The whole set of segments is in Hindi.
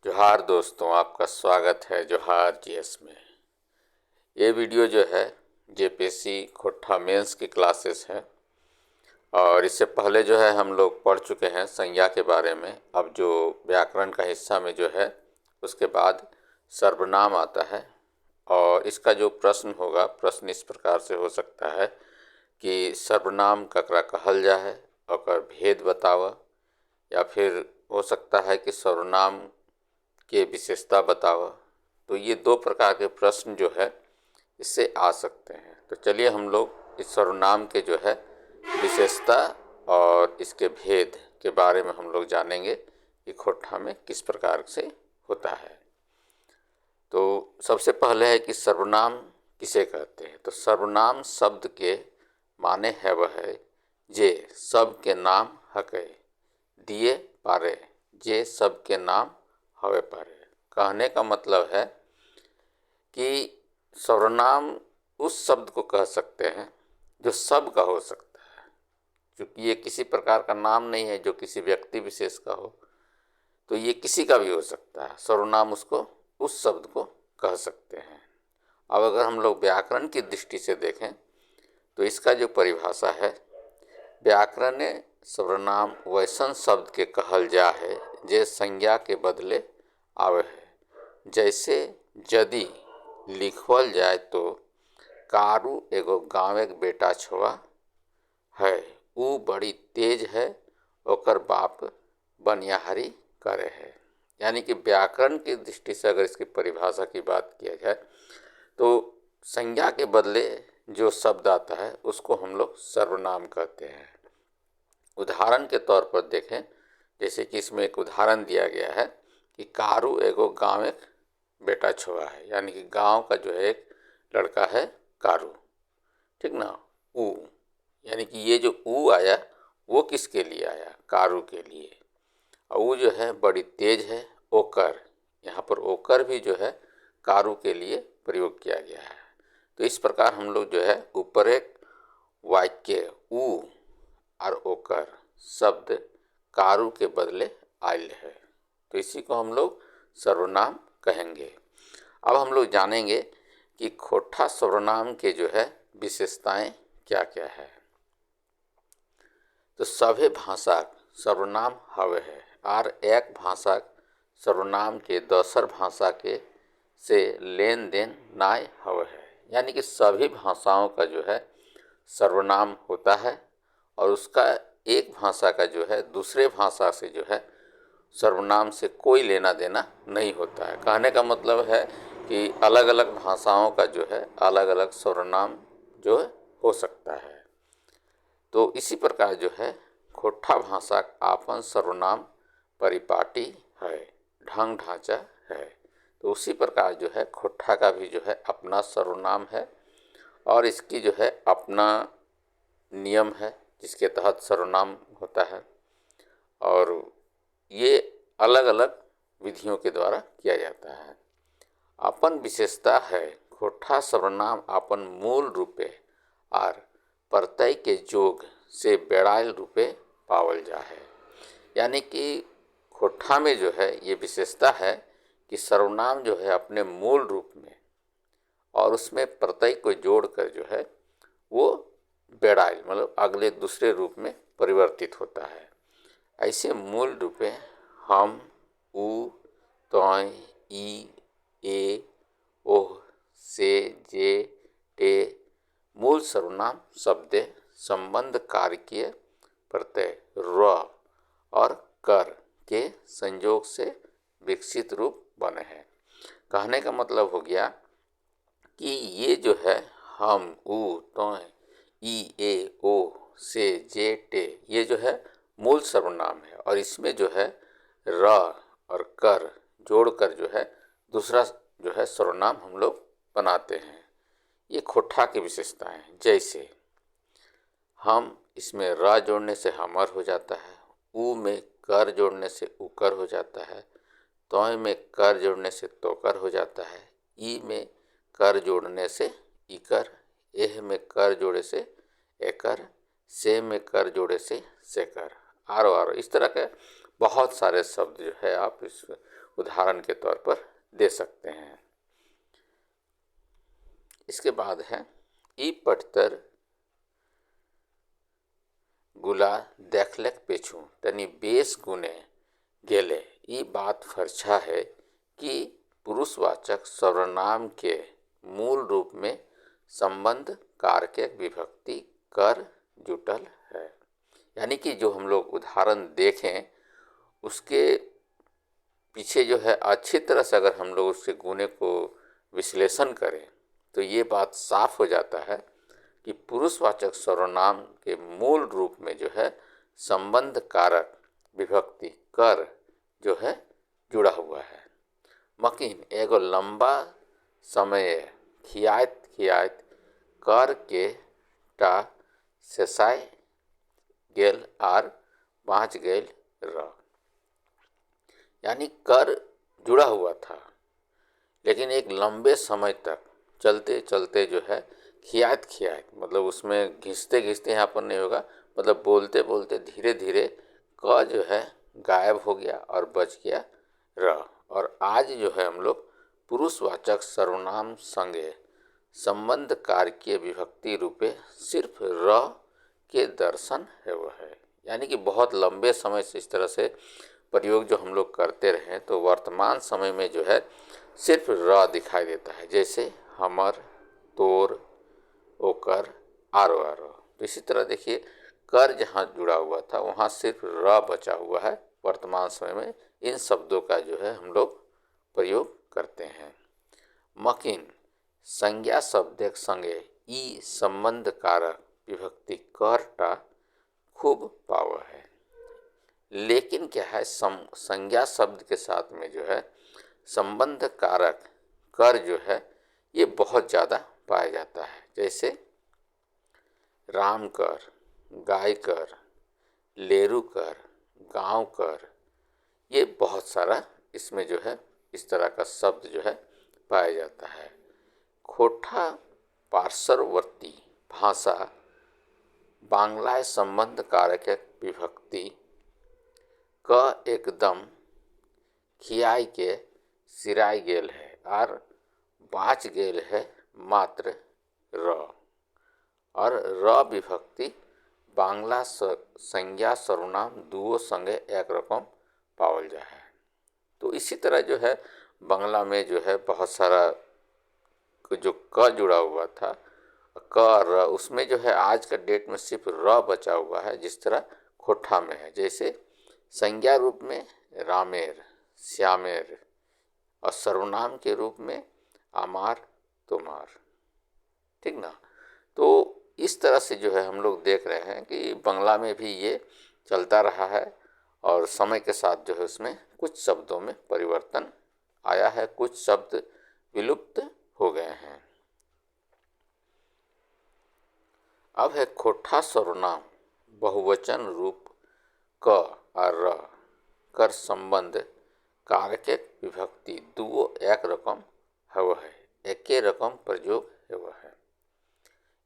जोहार दोस्तों, आपका स्वागत है जोहार जीएस में। ये वीडियो जो है जेपीएससी खोट्ठा मेंस की क्लासेस है और इससे पहले जो है हम लोग पढ़ चुके हैं संज्ञा के बारे में। अब जो व्याकरण का हिस्सा में जो है उसके बाद सर्वनाम आता है और इसका जो प्रश्न होगा, प्रश्न इस प्रकार से हो सकता है कि सर्वनाम ककरा कहल जा है और भेद बताव, या फिर हो सकता है कि सर्वनाम के विशेषता बताव। तो ये दो प्रकार के प्रश्न जो है इससे आ सकते हैं। तो चलिए हम लोग इस सर्वनाम के जो है विशेषता और इसके भेद के बारे में हम लोग जानेंगे कि खोट्ठा में किस प्रकार से होता है। तो सबसे पहले है कि सर्वनाम किसे कहते हैं। तो सर्वनाम शब्द के माने है वह है जे सब के नाम हके दिए पारे, जे सब के नाम हवे पारे। कहने का मतलब है कि सर्वनाम उस शब्द को कह सकते हैं जो सब का हो सकता है, क्योंकि ये किसी प्रकार का नाम नहीं है जो किसी व्यक्ति विशेष का हो, तो ये किसी का भी हो सकता है। सर्वनाम उसको उस शब्द को कह सकते हैं। अब अगर हम लोग व्याकरण की दृष्टि से देखें तो इसका जो परिभाषा है, व्याकरण सर्वनाम वैसन शब्द के कहल जा है जे संज्ञा के बदले आवे है। जैसे यदि लिखवल जाए तो कारू एगो गाँव के बेटा छुआ है, ऊ बड़ी तेज है, ओकर बाप बनियाहरी करे है। यानी कि व्याकरण की दृष्टि से अगर इसकी परिभाषा की बात किया जाए तो संज्ञा के बदले जो शब्द आता है उसको हम लोग सर्वनाम कहते हैं। उदाहरण के तौर पर देखें, जैसे कि इसमें एक उदाहरण दिया गया है कि कारू एगो गाँव एक बेटा छुआ है, यानी कि गांव का जो है एक लड़का है कारू, ठीक ना। ऊ यानी कि ये जो ऊ आया वो किसके लिए आया, कारू के लिए। और वो जो है बड़ी तेज है, ओकर, यहाँ पर ओकर भी जो है कारू के लिए प्रयोग किया गया है। तो इस प्रकार हम लोग जो है ऊपर एक वाक्य ऊ और ओकर शब्द कारू के बदले आयल है, तो इसी को हम लोग सर्वनाम कहेंगे। अब हम लोग जानेंगे कि खोट्ठा सर्वनाम के जो है विशेषताएं क्या क्या है। तो सभे भाषा सर्वनाम हवे है और एक भाषा सर्वनाम के दोसर भाषा के से लेन देन नाय हवे है। यानी कि सभी भाषाओं का जो है सर्वनाम होता है और उसका एक भाषा का जो है दूसरे भाषा से जो है सर्वनाम से कोई लेना देना नहीं होता है। कहने का मतलब है कि अलग अलग भाषाओं का जो है अलग अलग सर्वनाम जो है हो सकता है। तो इसी प्रकार जो है खोट्ठा भाषा आपन सर्वनाम परिपाटी है, ढंग ढांचा है। तो उसी प्रकार जो है खोट्ठा का भी जो है अपना सर्वनाम है और इसकी जो है अपना नियम है जिसके तहत सर्वनाम होता है, और ये अलग अलग विधियों के द्वारा किया जाता है। अपन विशेषता है खोट्ठा सर्वनाम अपन मूल रूपे और प्रत्यय के जोग से बेड़ायल रूपे पावल जा है। यानी कि खोट्ठा में जो है ये विशेषता है कि सर्वनाम जो है अपने मूल रूप में और उसमें प्रत्यय को जोड़कर जो है वो बेड़ायल मतलब अगले दूसरे रूप में परिवर्तित होता है। ऐसे मूल रूपे हम, ऊ, तोय, ई, ए, ओह, से, जे, टे मूल सर्वनाम शब्दे संबंध कारकीय प्रत्यय र और कर के संयोग से विकसित रूप बने हैं। कहने का मतलब हो गया कि ये जो है हम, ऊ, तोय, ई, ए, ओ, से, जे, टे ये जो है मूल सर्वनाम है और इसमें जो है र और कर जोड़कर जो है दूसरा जो है सर्वनाम हम लोग बनाते हैं। ये खोट्ठा की विशेषताएं हैं। जैसे हम, इसमें र जोड़ने से हमर हो जाता है, ऊ में कर जोड़ने से उकर हो जाता है, तोय में कर जोड़ने से तोकर हो जाता है, ई में कर जोड़ने से इकर, एह में कर जोड़े से एकर, से में कर जोड़े से सेकर, आरो इस तरह के बहुत सारे शब्द जो है आप इस उदाहरण के तौर पर दे सकते हैं। इसके बाद है ई पटतर गुला देखलक पेछू तनी बेस गुने गेले। ई बात फरछा है कि पुरुषवाचक सर्वनाम के मूल रूप में संबंध कारक विभक्ति कर जुटल है। यानी कि जो हम लोग उदाहरण देखें उसके पीछे जो है अच्छी तरह से अगर हम लोग उसके गुणे को विश्लेषण करें तो ये बात साफ हो जाता है कि पुरुषवाचक सर्वनाम के मूल रूप में जो है संबंध कारक विभक्ति कर जो है जुड़ा हुआ है। मकीन एगो लंबा समय खियात खियात कर के टा शेषाय गेल आर बाँच गेल र। यानी कर जुड़ा हुआ था लेकिन एक लंबे समय तक चलते चलते जो है खियात खियात मतलब उसमें घिसते घिसते यहाँ पर नहीं होगा, मतलब बोलते बोलते धीरे धीरे क जो है गायब हो गया और बच गया र। और आज जो है हम लोग पुरुषवाचक सर्वनाम संगे संबंध कार्य विभक्ति रूपे सिर्फ र के दर्शन है वह है। यानी कि बहुत लंबे समय से इस तरह से प्रयोग जो हम लोग करते रहे तो वर्तमान समय में जो है सिर्फ र दिखाई देता है, जैसे हमर, तोर, ओकर, आरो आरो। तो इसी तरह देखिए कर जहाँ जुड़ा हुआ था वहाँ सिर्फ र बचा हुआ है। वर्तमान समय में इन शब्दों का जो है हम लोग प्रयोग करते हैं। मकिन संज्ञा शब्द संगे ई संबंध कारक विभक्ति कर टा खूब पावर है। लेकिन क्या है संज्ञा शब्द के साथ में जो है संबंध कारक कर जो है ये बहुत ज़्यादा पाया जाता है, जैसे राम कर, गाय कर, लेरू कर, गांव कर, ये बहुत सारा इसमें जो है इस तरह का शब्द जो है पाया जाता है। खोटा पार्श्ववर्ती भाषा बांग्लाय संबंध कारक विभक्ति क एकदम खियाई के सिराय गेल है और बाँच गेल है मात्र र। और र विभक्ति बांग्ला संज्ञा सर्वनाम दुओ संगे एक रकम पावल जा है। तो इसी तरह जो है बांग्ला में जो है बहुत सारा जो क जुड़ा हुआ था क र, उसमें जो है आज का डेट में सिर्फ र बचा हुआ है, जिस तरह खोठा में है। जैसे संज्ञा रूप में रामेर, श्यामेर और सर्वनाम के रूप में आमार, तोमार, ठीक ना। तो इस तरह से जो है हम लोग देख रहे हैं कि बांग्ला में भी ये चलता रहा है और समय के साथ जो है उसमें कुछ शब्दों में परिवर्तन आया है, कुछ शब्द विलुप्त हो गए हैं। अब है खोठा सर्वनाम बहुवचन रूप क और र कर संबंध कारक विभक्ति दुओ एक रकम है वह है, एके रकम प्रयोग है वह है।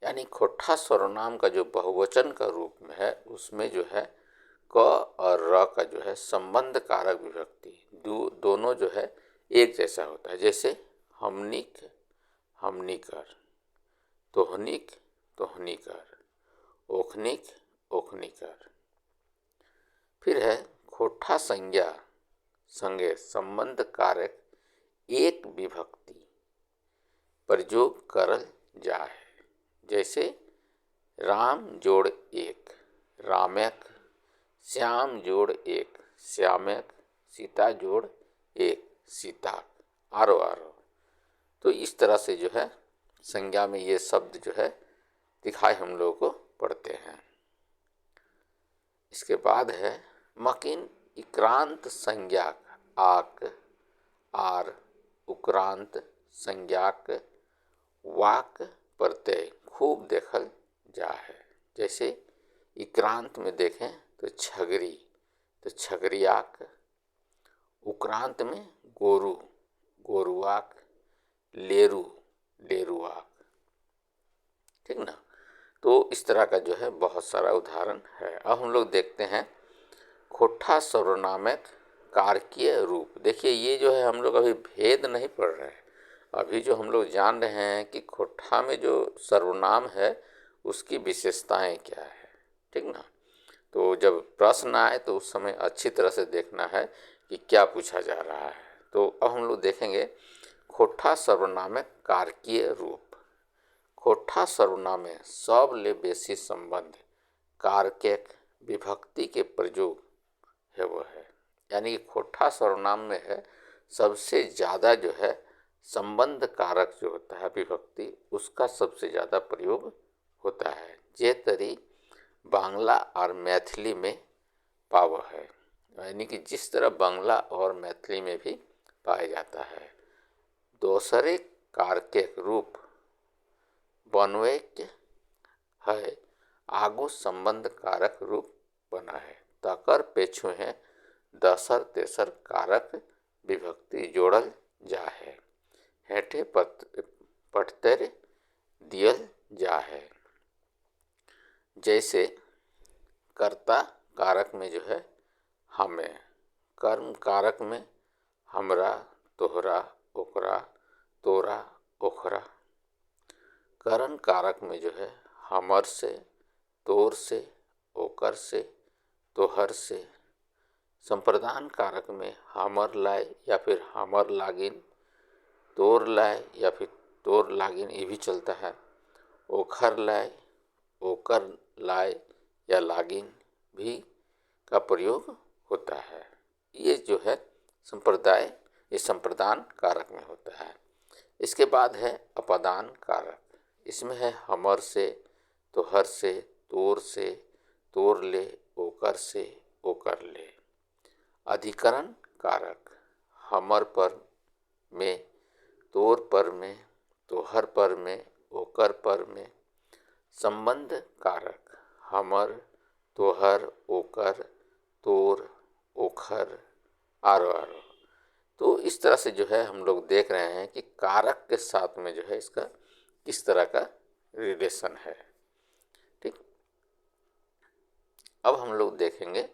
यानी खोठा सर्वनाम का जो बहुवचन का रूप में है उसमें जो है क और र का जो है संबंध कारक विभक्ति दोनों जो है एक जैसा होता है। जैसे हमनिक, हमनिकर, तोहनिक, तोहनिकर, ओखनिक, ओखनिकर। फिर है खोठा संज्ञा संगे संबंध कारक एक विभक्ति प्रयोग करल जाए, जैसे राम जोड़ एक, रामेक, श्याम जोड़ एक, श्यामेक, सीता जोड़ एक, सीताक, आरो आरो। तो इस तरह से जो है संज्ञा में ये शब्द जो है दिखाई हम लोगों को पड़ते हैं। इसके बाद है मकिन इक्रांत संज्ञाक आक, आर, उक्रांत संज्ञाक वाक प्रत्यय खूब देखल जा है। जैसे इक्रांत में देखें तो छगरी, तो छगरियाक, उक्रांत में गोरु, गोरुआक, लेरू, लेरुआक, ठीक ना। तो इस तरह का जो है बहुत सारा उदाहरण है। अब हम लोग देखते हैं खोट्ठा सर्वनामक कारकीय रूप। देखिए ये जो है हम लोग अभी भेद नहीं पढ़ रहे हैं, अभी जो हम लोग जान रहे हैं कि खोट्ठा में जो सर्वनाम है उसकी विशेषताएं क्या है, ठीक ना। तो जब प्रश्न आए तो उस समय अच्छी तरह से देखना है कि क्या पूछा जा रहा है। तो अब हम लोग देखेंगे खोट्ठा सर्वनामक कारकीय रूप। खोट्ठा सर्वनाम में सब ले बेसी संबंध कारक विभक्ति के प्रयोग है वो है, यानी कि खोट्ठा सर्वनाम में है सबसे ज़्यादा जो है संबंध कारक जो होता है विभक्ति, उसका सबसे ज़्यादा प्रयोग होता है। जे तरी बांग्ला और मैथिली में पाव है, यानी कि जिस तरह बांग्ला और मैथिली में भी पाया जाता है। दोसरे कारक रूप बनवे है आगू संबंध कारक रूप बना है, तकर पेछू है दसर तेसर कारक विभक्ति जोड़ल जा है, हेठे पटतर दियल जा है। जैसे कर्ता कारक में जो है हमें, कर्म कारक में हमरा, तोहरा, ओकरा, तोरा, ओखरा, करण कारक में जो है हमर से, तोर से, ओकर से, तोहर से, संप्रदान कारक में हमर लाए या फिर हमर लागिन, तोर लाए या फिर तोर लागिन, ये भी चलता है। ओखर लाए, ओकर लाए या लागिन भी का प्रयोग होता है। ये जो है संप्रदाय, ये संप्रदान कारक में होता है। इसके बाद है अपदान कारक, इसमें है हमर से, तोहर से, तोर से, तोर ले, ओकर से, ओकर ले। अधिकरण कारक हमर पर में, तोर पर में, तोहर पर में, ओकर पर में। संबंध कारक हमर, तोहर, ओकर, तोर, ओखर, आरो आरो। तो इस तरह से जो है हम लोग देख रहे हैं कि कारक के साथ में जो है इसका किस तरह का रिलेशन है, ठीक। अब हम लोग देखेंगे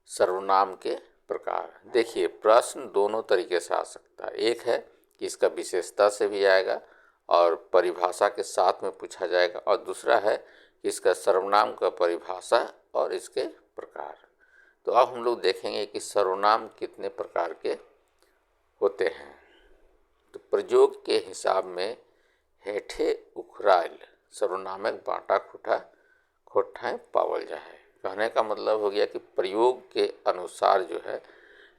सर्वनाम के प्रकार। देखिए प्रश्न दोनों तरीके से आ सकता है, एक है कि इसका विशेषता से भी आएगा और परिभाषा के साथ में पूछा जाएगा, और दूसरा है कि इसका सर्वनाम का परिभाषा और इसके प्रकार। तो अब हम लोग देखेंगे कि सर्वनाम कितने प्रकार के होते हैं। तो प्रयोग के हिसाब में हेठे उखराइल सर्वनामक बाटा खुटा खोठाएँ पावल जाए। कहने का मतलब हो गया कि प्रयोग के अनुसार जो है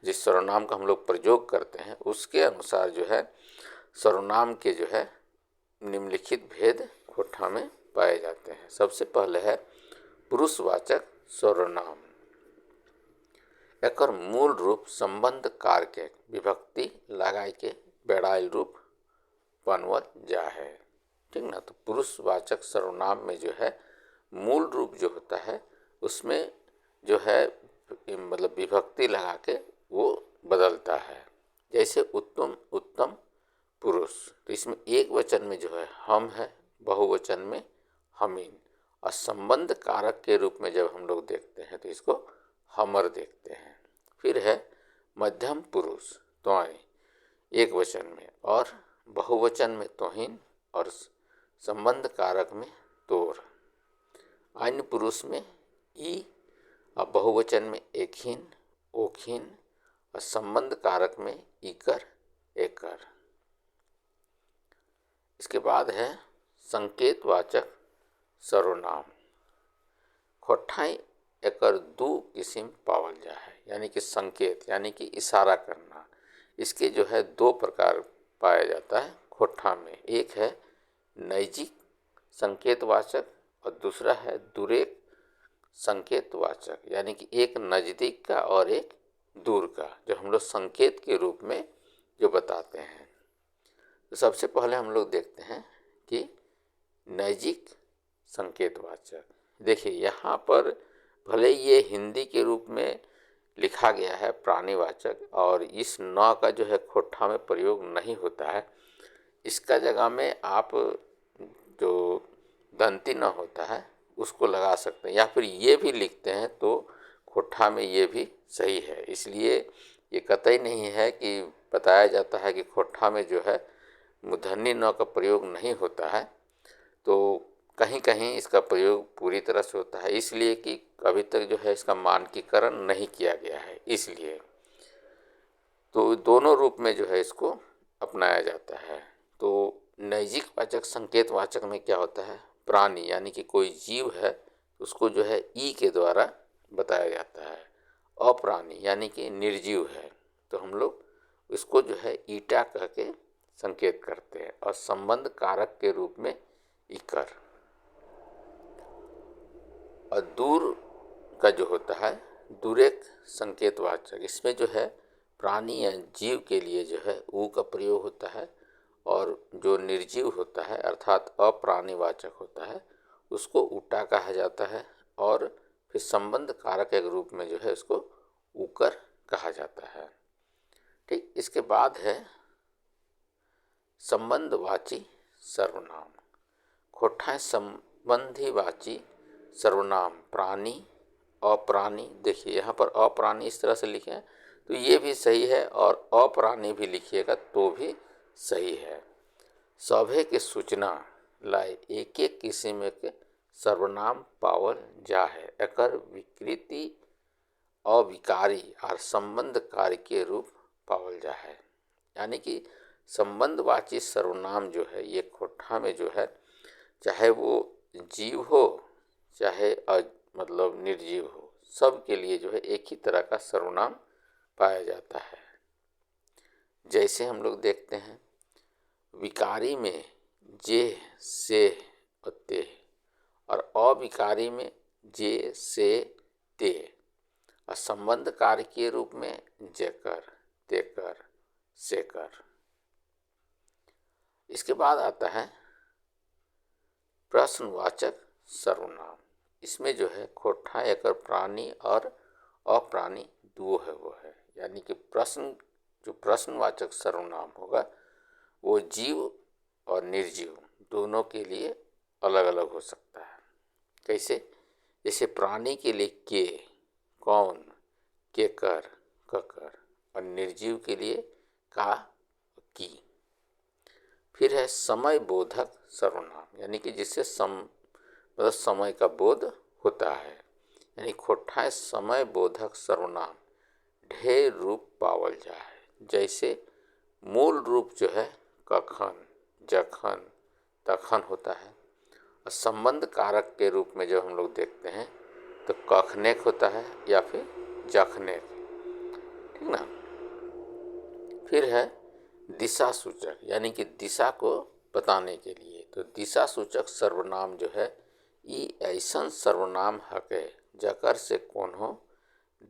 जिस सर्वनाम का हम लोग प्रयोग करते हैं उसके अनुसार जो है सर्वनाम के जो है निम्नलिखित भेद खोठा में पाए जाते हैं। सबसे पहले है पुरुषवाचक सर्वनाम। एकर मूल रूप संबंध कारक विभक्ति लगाए के बेड़ाइल रूप बनवल जा है, ठीक ना। तो पुरुषवाचक सर्वनाम में जो है मूल रूप जो होता है उसमें जो है मतलब विभक्ति लगा के वो बदलता है। जैसे उत्तम, उत्तम पुरुष, तो इसमें एक वचन में जो है हम है, बहुवचन में हमीन, और संबंध कारक के रूप में जब हम लोग देखते हैं तो इसको हमर देखते हैं। फिर है मध्यम पुरुष त्वय, एक वचन में, और बहुवचन में तोहिन, और संबंध कारक में तोर। अन्य पुरुष में ई, और बहुवचन में एकहीन, ओखीन, और संबंध कारक में इकर, एकर। इसके बाद है संकेतवाचक सर्वनाम। खोठाई एकर दो किस्म पावल जा है, यानी कि संकेत यानी कि इशारा करना, इसके जो है दो प्रकार पाया जाता है खोठा में। एक है नैजिक संकेतवाचक और दूसरा है दुरेक संकेतवाचक, यानी कि एक नज़दीक का और एक दूर का, जो हम लोग संकेत के रूप में जो बताते हैं। तो सबसे पहले हम लोग देखते हैं कि नैजिक संकेतवाचक। देखिए यहाँ पर भले ये हिंदी के रूप में लिखा गया है प्राणीवाचक, और इस न का जो है खोठा में प्रयोग नहीं होता है, इसका जगह में आप जो दंती न होता है उसको लगा सकते हैं, या फिर ये भी लिखते हैं तो खोट्ठा में ये भी सही है। इसलिए ये कतई नहीं है कि बताया जाता है कि खोट्ठा में जो है मूर्धन्य न का प्रयोग नहीं होता है, तो कहीं कहीं इसका प्रयोग पूरी तरह से होता है, इसलिए कि अभी तक जो है इसका मानकीकरण नहीं किया गया है। इसलिए तो दोनों रूप में जो है इसको अपनाया जाता है। तो नैजिक वाचक संकेत वाचक में क्या होता है, प्राणी यानी कि कोई जीव है उसको जो है ई के द्वारा बताया जाता है। अप्राणी यानी कि निर्जीव है तो हम लोग इसको जो है ईटा कह के संकेत करते हैं। और संबंध कारक के रूप में इकर। और दूर का जो होता है दूरेक संकेतवाचक, इसमें जो है प्राणी या जीव के लिए जो है ऊ का प्रयोग होता है, और जो निर्जीव होता है अर्थात अप्राणीवाचक होता है उसको ऊटा कहा जाता है। और फिर संबंध कारक के रूप में जो है उसको ऊकर कहा जाता है। ठीक, इसके बाद है संबंधवाची सर्वनाम। खोट्ठाएँ संबंधीवाची सर्वनाम प्राणी अप्राणी, देखिए यहाँ पर अप्राणी इस तरह से लिखे हैं तो ये भी सही है, और अप्राणी भी लिखिएगा तो भी सही है। सभे के सूचना लाए एक एक किस्म के सर्वनाम पावल जा है, एकर विकृति अविकारी और संबंधकारी के रूप पावल जा है। यानी कि संबंधवाची सर्वनाम जो है ये खोट्ठा में जो है चाहे वो जीव हो चाहे मतलब निर्जीव हो, सब के लिए जो है एक ही तरह का सर्वनाम पाया जाता है। जैसे हम लोग देखते हैं विकारी में जे से और ते, और अविकारी में जे से ते, और संबंध कार्य के रूप में जेकर तेकर सेकर। इसके बाद आता है प्रश्नवाचक सर्वनाम। इसमें जो है खोट्ठा एकर प्राणी और अप्राणी दो है वो है, यानी कि जो प्रश्नवाचक सर्वनाम होगा वो जीव और निर्जीव दोनों के लिए अलग अलग हो सकता है। कैसे, जैसे प्राणी के लिए के, कौन, केकर, ककर, और निर्जीव के लिए का, की। फिर है समय बोधक सर्वनाम, यानी कि जिससे मतलब समय का बोध होता है। यानी खोट्ठाएँ समय बोधक सर्वनाम ढेर रूप पावल जाए। जैसे मूल रूप जो है कखन, जखन, तखन होता है, और संबंध कारक के रूप में जो हम लोग देखते हैं तो कखनेक होता है या फिर जखनेक, ठीक ना। फिर है दिशा सूचक, यानी कि दिशा को बताने के लिए, तो दिशा सूचक सर्वनाम जो है ये ऐसा सर्वनाम हके जकर से कोनो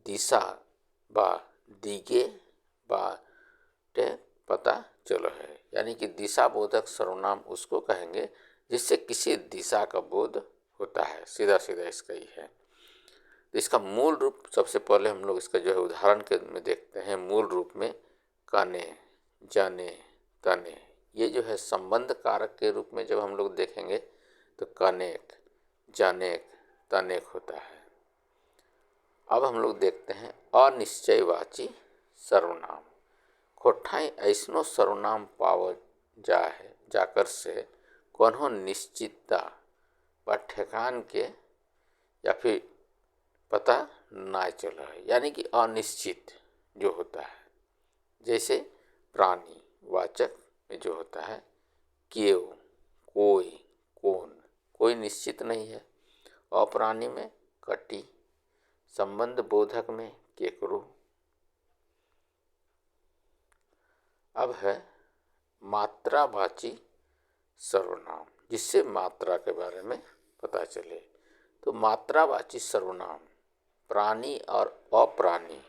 दिशा बा दिगे बा टे पता चलो है। यानी कि दिशा बोधक सर्वनाम उसको कहेंगे जिससे किसी दिशा का बोध होता है, सीधा सीधा इसका ही है। तो इसका मूल रूप सबसे पहले हम लोग इसका जो है उदाहरण के में देखते हैं। मूल रूप में कने, जाने, तने, ये जो है संबंध कारक के रूप में जब हम लोग देखेंगे तो कनेक, जानेक, तनेक होता है। अब हम लोग देखते हैं अनिश्चयवाची सर्वनाम। खोट्ठाएँ ऐसनो सर्वनाम पावल जा है जाकर से कोनो निश्चितता व ठेकान के या फिर पता ना चला है, यानी कि अनिश्चित जो होता है। जैसे प्राणी वाचक में जो होता है केव, कोई, कौन, कोई निश्चित नहीं है। अप्राणी में कटी, संबंध बोधक में केकरो। अब है मात्रावाची सर्वनाम, जिससे मात्रा के बारे में पता चले। तो मात्रावाची सर्वनाम प्राणी और अप्राणी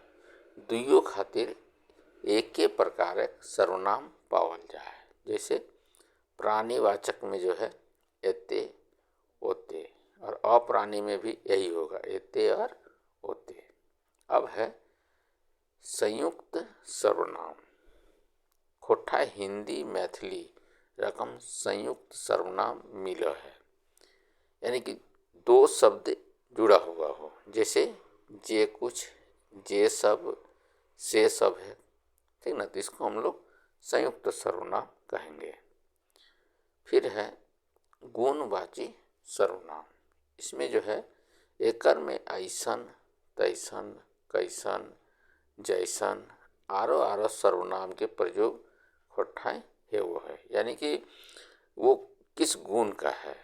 दुइयों खातिर एके प्रकार सर्वनाम पावल जाए। जैसे प्राणीवाचक में जो है एते ओते, और अप्राणी में भी यही होगा एते और ओते। अब है संयुक्त सर्वनाम। खोट्ठा हिंदी मैथिली रकम संयुक्त सर्वनाम मिला है, यानी कि दो शब्द जुड़ा हुआ हो। जैसे जे कुछ, जे सब, से सब है, ठीक ना। तो इसको हम लोग संयुक्त सर्वनाम कहेंगे। फिर है गुणवाची सर्वनाम। इसमें जो है एकर में ऐसन, तैसन, कैसन, जैसन आरो आरो सर्वनाम के प्रयोग खोठाएँ है वो है, यानी कि वो किस गुण का है,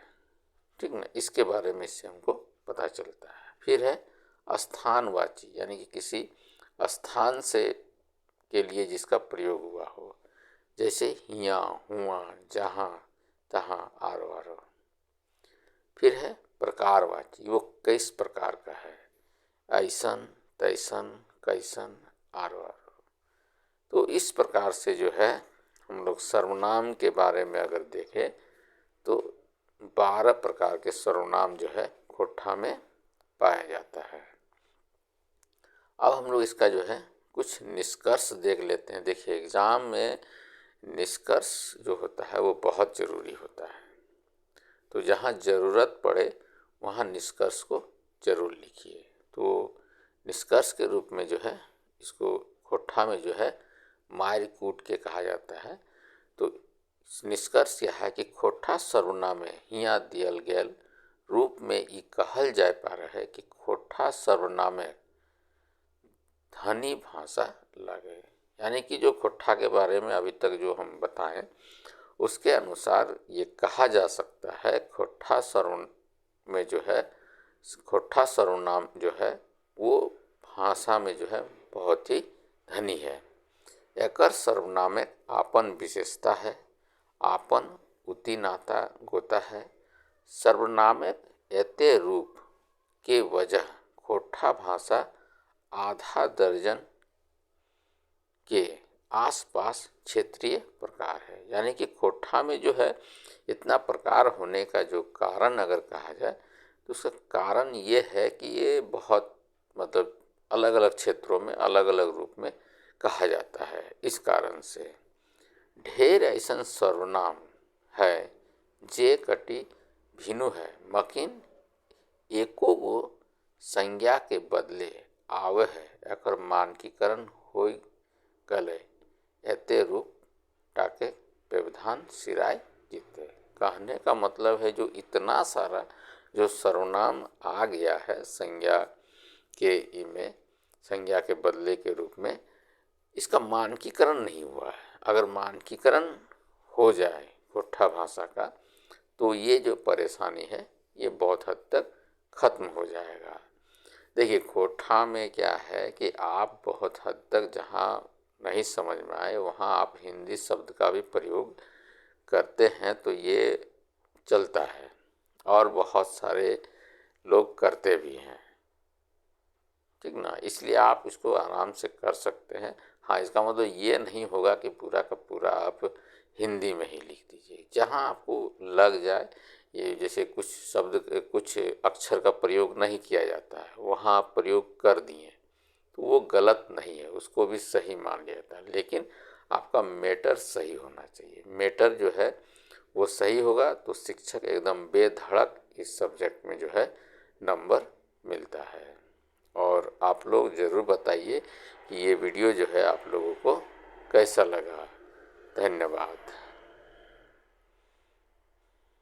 ठीक ना, इसके बारे में इससे हमको पता चलता है। फिर है स्थानवाची, यानी कि किसी स्थान से के लिए जिसका प्रयोग हुआ हो, जैसे हियाँ, हुआ, जहाँ, तहाँ, आरो आरो। फिर है प्रकारवाची, वो किस प्रकार का है, ऐसन, तैसन, कैसन, आरो आरो। तो इस प्रकार से जो है हम लोग सर्वनाम के बारे में अगर देखें तो 12 प्रकार के सर्वनाम जो है खोठा में पाया जाता है। अब हम लोग इसका जो है कुछ निष्कर्ष देख लेते हैं। देखिए, एग्ज़ाम में निष्कर्ष जो होता है वो बहुत ज़रूरी होता है, तो जहाँ ज़रूरत पड़े वहाँ निष्कर्ष को ज़रूर लिखिए। तो निष्कर्ष के रूप में जो है इसको खोठा में जो है मार कूट के कहा जाता है। तो निष्कर्ष यह है कि खोठा सर्वनाम में हियाँ दियल गेल रूप में ई कहल जाय पा रहा है कि खोठा सर्वनाम में धनी भाषा लगे, यानी कि जो खोठा के बारे में अभी तक जो हम बताएं उसके अनुसार ये कहा जा सकता है खोठा सर्व में जो है खोठा सर्वनाम जो है वो भाषा में जो है बहुत ही धनी है। एकर सर्वनाम में आपन विशेषता है, आपन उति नाता गोता है। सर्वनाम एते रूप के वजह खोठा भाषा आधा दर्जन के आसपास क्षेत्रीय प्रकार है, यानी कि खोठा में जो है इतना प्रकार होने का जो कारण अगर कहा जाए तो उसका कारण ये है कि ये बहुत मतलब अलग अलग क्षेत्रों में अलग अलग रूप में कहा जाता है। इस कारण से ढेर ऐसा सर्वनाम है जे कटी भिनु है, मकिन एको गो संज्ञा के बदले आवे है, एकर मानकीकरण हो गले एते रूप टाके व्यवधान सिराय जीते। कहने का मतलब है जो इतना सारा जो सर्वनाम आ गया है संज्ञा के में, संज्ञा के बदले के रूप में, इसका मानकीकरण नहीं हुआ है। अगर मानकीकरण हो जाए खोठा भाषा का तो ये जो परेशानी है ये बहुत हद तक खत्म हो जाएगा। देखिए, खोठा में क्या है कि आप बहुत हद तक जहाँ नहीं समझ में आए वहाँ आप हिंदी शब्द का भी प्रयोग करते हैं तो ये चलता है और बहुत सारे लोग करते भी हैं, ठीक ना। इसलिए आप इसको आराम से कर सकते हैं। हाँ, इसका मतलब ये नहीं होगा कि पूरा का पूरा आप हिंदी में ही लिख दीजिए। जहाँ आपको लग जाए, ये जैसे कुछ शब्द कुछ अक्षर का प्रयोग नहीं किया जाता है वहाँ आप प्रयोग कर दिए तो वो गलत नहीं है, उसको भी सही मान लिया जाता है। लेकिन आपका मैटर सही होना चाहिए। मैटर जो है वो सही होगा तो शिक्षक एकदम बेधड़क इस सब्जेक्ट में जो है नंबर मिलता है। और आप लोग ज़रूर बताइए कि ये वीडियो जो है आप लोगों को कैसा लगा। धन्यवाद।